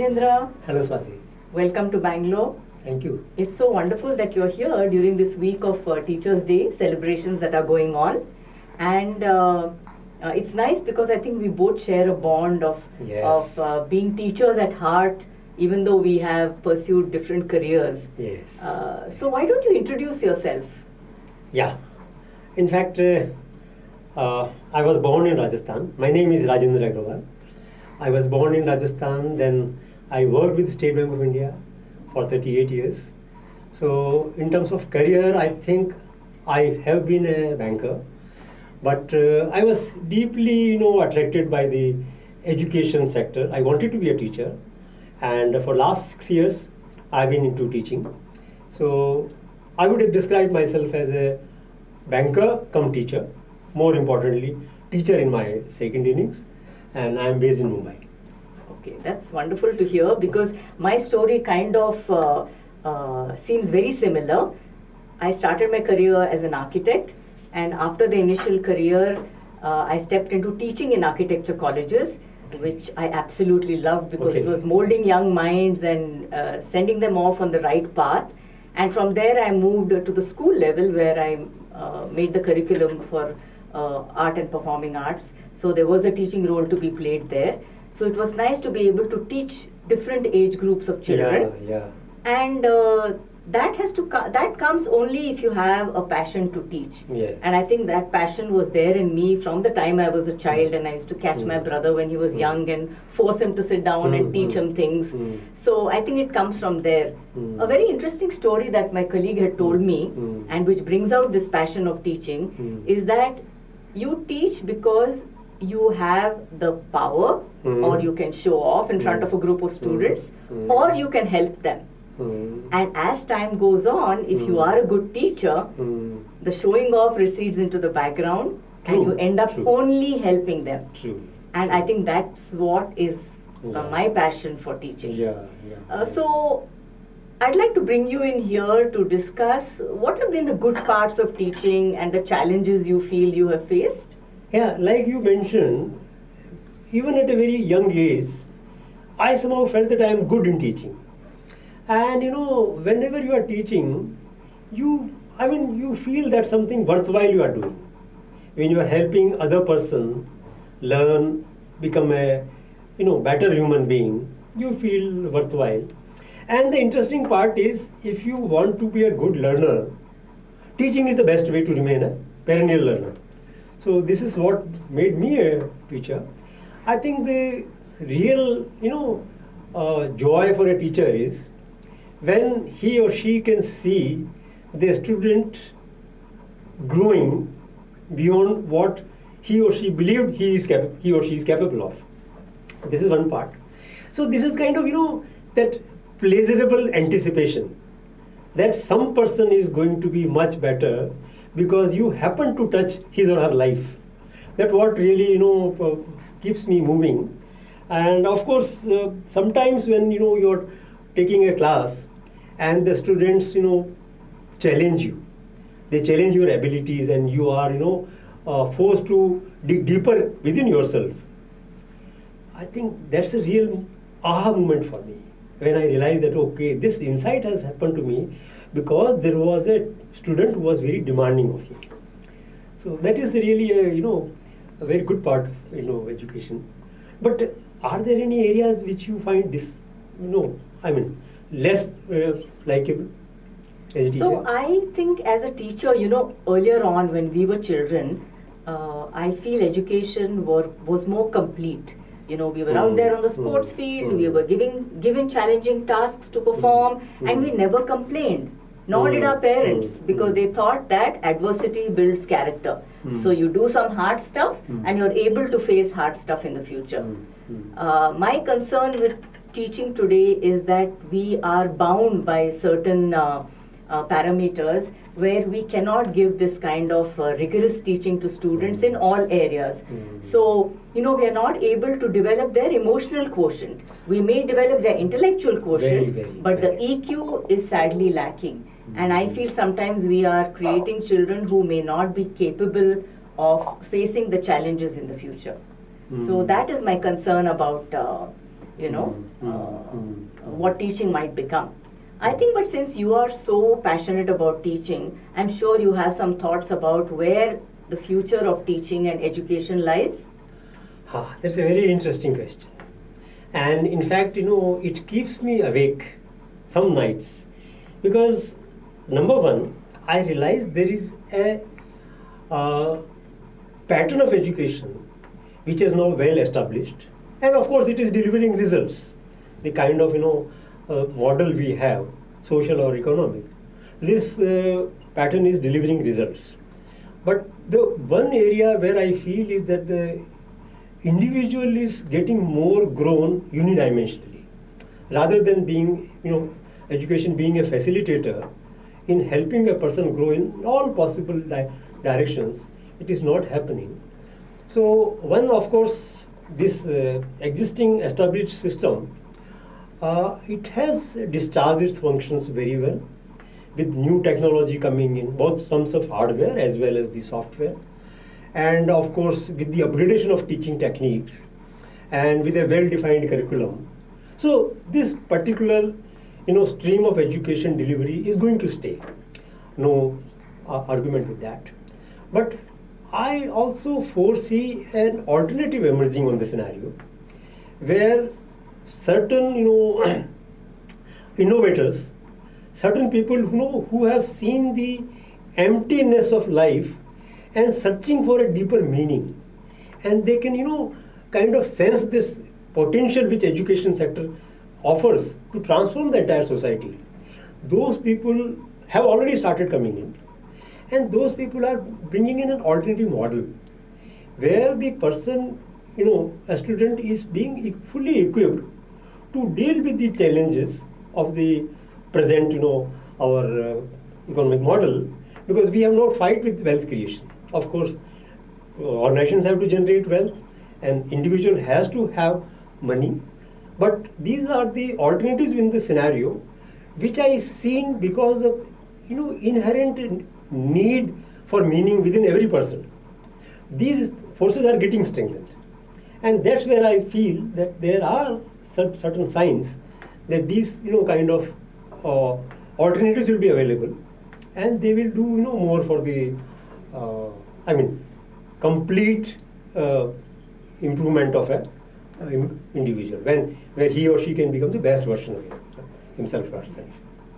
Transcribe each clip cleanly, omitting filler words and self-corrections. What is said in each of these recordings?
Rajendra. Hello, Swati. Welcome to Bangalore. Thank you. It's so wonderful that you're here during this week of Teachers' Day celebrations that are going on. And it's nice because I think we both share a bond of being teachers at heart, even though we have pursued different careers. Yes. So why don't you introduce yourself? Yeah. In fact, I was born in Rajasthan. My name is Rajendra Agrawal. I was born in Rajasthan, then I worked with State Bank of India for 38 years. So in terms of career, I think I have been a banker, but I was deeply, attracted by the education sector. I wanted to be a teacher, and for last 6 years, I've been into teaching. So I would describe myself as a banker come teacher, more importantly, teacher in my second innings, and I'm based in Mumbai. Okay, that's wonderful to hear because my story kind of seems very similar. I started my career as an architect, and after the initial career, I stepped into teaching in architecture colleges, which I absolutely loved because it was molding young minds and sending them off on the right path. And from there, I moved to the school level where I made the curriculum for art and performing arts. So there was a teaching role to be played there. So it was nice to be able to teach different age groups of children. Yeah. And that comes only if you have a passion to teach. Yes. And I think that passion was there in me from the time I was a child, and I used to catch my brother when he was young and force him to sit down and teach him things. So I think it comes from there. A very interesting story that my colleague had told me, and which brings out this passion of teaching, is that you teach because you have the power, or you can show off in front of a group of students, or you can help them. And as time goes on, if you are a good teacher, the showing off recedes into the background, and you end up only helping them. And I think that's what is my passion for teaching. So I'd like to bring you in here to discuss what have been the good parts of teaching and the challenges you feel you have faced. Yeah, like you mentioned, even at a very young age, I somehow felt that I am good in teaching. And whenever you are teaching, you feel that something worthwhile you are doing. When you are helping other person learn, become a better human being, you feel worthwhile. And the interesting part is, if you want to be a good learner, teaching is the best way to remain a perennial learner. So this is what made me a teacher. I think the real joy for a teacher is when he or she can see the student growing beyond what he or she believed he or she is capable of. This is one part. So this is kind of that pleasurable anticipation that some person is going to be much better because you happen to touch his or her life. That's what really keeps me moving. And of course, sometimes when you're taking a class and the students challenge you, they challenge your abilities, and you are forced to dig deeper within yourself. I think that's a real aha moment for me when I realized that this insight has happened to me because there was a student who was very demanding of me. So that is really a very good part of education. But are there any areas which you find less likable as a teacher? So I think as a teacher, earlier on when we were children, I feel education was more complete. We were out there on the sports field, we were given challenging tasks to perform, and we never complained. Nor did our parents, because they thought that adversity builds character. So you do some hard stuff and you're able to face hard stuff in the future. My concern with teaching today is that we are bound by certain parameters where we cannot give this kind of rigorous teaching to students in all areas. So, we are not able to develop their emotional quotient. We may develop their intellectual quotient, but the EQ is sadly lacking. And I feel sometimes we are creating children who may not be capable of facing the challenges in the future. So that is my concern about what teaching might become. I think, but since you are so passionate about teaching, I'm sure you have some thoughts about where the future of teaching and education lies. That's a very interesting question. And in fact, it keeps me awake some nights because, number one, I realize there is a pattern of education which is now well established, and of course it is delivering results. The kind of model we have, social or economic, this pattern is delivering results. But the one area where I feel is that the individual is getting more grown unidimensionally, rather than being education being a facilitator in helping a person grow in all possible directions. It is not happening. So one, of course, this existing established system, it has discharged its functions very well, with new technology coming in, both terms of hardware as well as the software, and of course with the upgradation of teaching techniques and with a well-defined curriculum. So this particular stream of education delivery is going to stay. No argument with that. But I also foresee an alternative emerging on the scenario where certain innovators, certain people who have seen the emptiness of life and searching for a deeper meaning, and they can kind of sense this potential which education sector offers to transform the entire society. Those people have already started coming in, and those people are bringing in an alternative model where the person, a student, is being fully equipped to deal with the challenges of the present, our economic model, because we have no fight with wealth creation. Of course, organizations have to generate wealth, and individual has to have money. But these are the alternatives in the scenario, which I seen because of inherent need for meaning within every person. These forces are getting strengthened, and that's where I feel that there are certain signs that these kind of alternatives will be available, and they will do more for the complete improvement of a individual, where he or she can become the best version of himself or herself.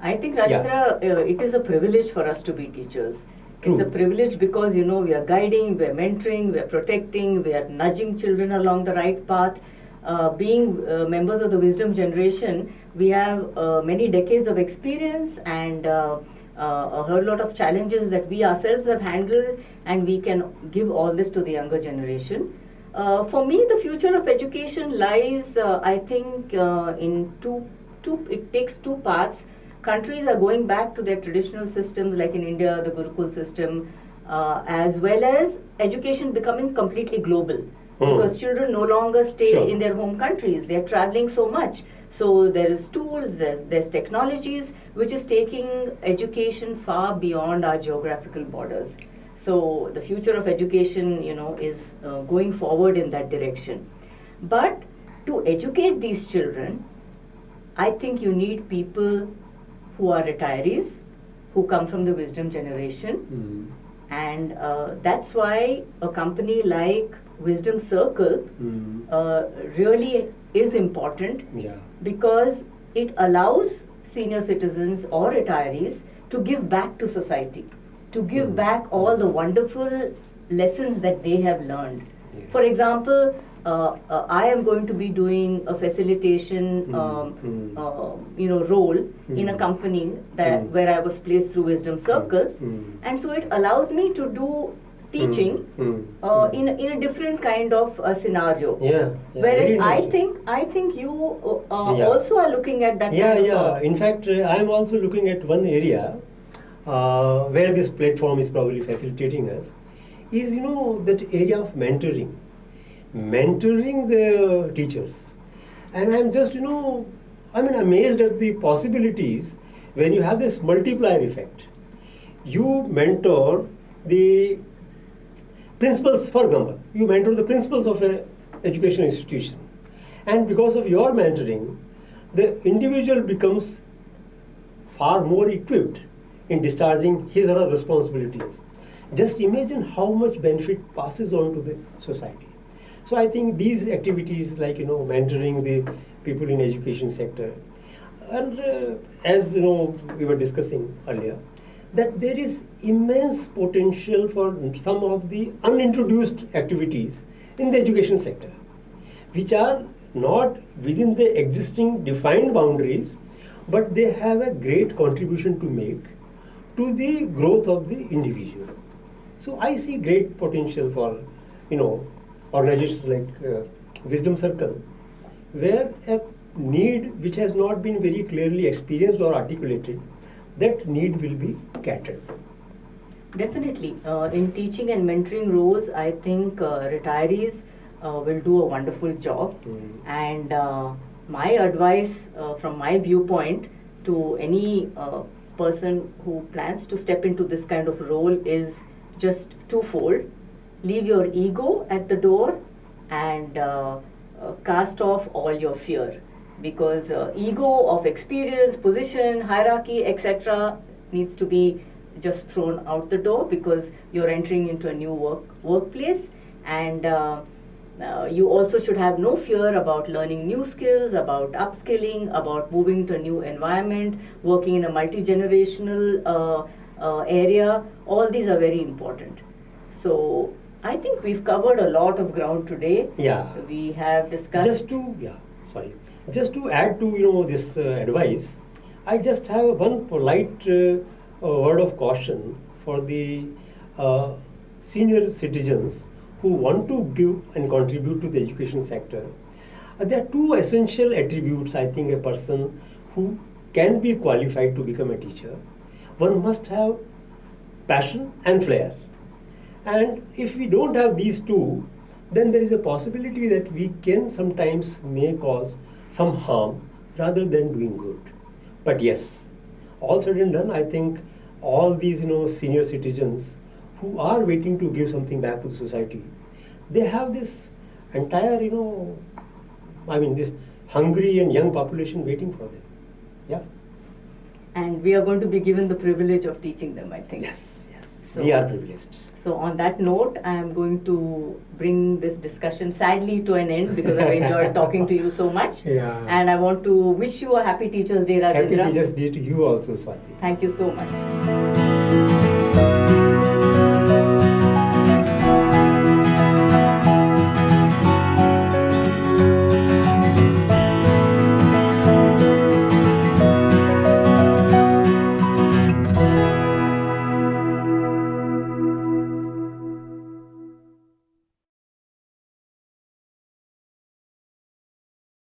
I think, Rajendra, it is a privilege for us to be teachers. True. It's a privilege because we are guiding, we are mentoring, we are protecting, we are nudging children along the right path. Being members of the wisdom generation, we have many decades of experience and a whole lot of challenges that we ourselves have handled, and we can give all this to the younger generation. For me, the future of education lies, I think, in two. It takes two paths. Countries are going back to their traditional systems, like in India, the Gurukul system, as well as education becoming completely global. Because children no longer stay in their home countries. They're traveling so much. So there is tools, there's technologies, which is taking education far beyond our geographical borders. So the future of education, is going forward in that direction. But to educate these children, I think you need people who are retirees, who come from the wisdom generation. And that's why a company like WisdomCircle really is important, because it allows senior citizens or retirees to give back to society, to give back all the wonderful lessons that they have learned. For example, I am going to be doing a facilitation, role in a company where I was placed through WisdomCircle, and so it allows me to do teaching in a different kind of scenario. Whereas I think you also are looking at that. In fact, I am also looking at one area where this platform is probably facilitating us. Is that area of mentoring the teachers, and I'm just amazed at the possibilities when you have this multiplier effect. You mentor the principals, for example, you mentor the principals of an educational institution, And because of your mentoring, the individual becomes far more equipped in discharging his or her responsibilities. Just imagine how much benefit passes on to the society. So I think these activities like mentoring the people in education sector, and as we were discussing earlier, that there is immense potential for some of the unintroduced activities in the education sector, which are not within the existing defined boundaries, but they have a great contribution to make to the growth of the individual. So I see great potential for organizations like WisdomCircle, where a need which has not been very clearly experienced or articulated, that need will be catered. Definitely. In teaching and mentoring roles, I think retirees will do a wonderful job. And my advice from my viewpoint to any person who plans to step into this kind of role is just twofold. Leave your ego at the door and cast off all your fear, because ego of experience, position, hierarchy, etc. needs to be just thrown out the door, because you're entering into a new workplace, and you also should have no fear about learning new skills, about upskilling, about moving to a new environment, working in a multi-generational area. All these are very important. So I think we've covered a lot of ground today. Yeah. We have discussed. Just to add to this advice, I just have one polite word of caution for the senior citizens who want to give and contribute to the education sector. There are two essential attributes, I think, a person who can be qualified to become a teacher. One must have passion and flair. And if we don't have these two, then there is a possibility that we can sometimes may cause some harm rather than doing good. But yes, all said and done, I think all these senior citizens who are waiting to give something back to the society, they have this entire this hungry and young population waiting for them. Yeah. And we are going to be given the privilege of teaching them, I think. Yes. So, we are privileged. So on that note, I am going to bring this discussion sadly to an end, because I've enjoyed talking to you so much. Yeah. And I want to wish you a happy Teachers' Day, Rajendra. Happy Teachers' Day to you also, Swati. Thank you so much.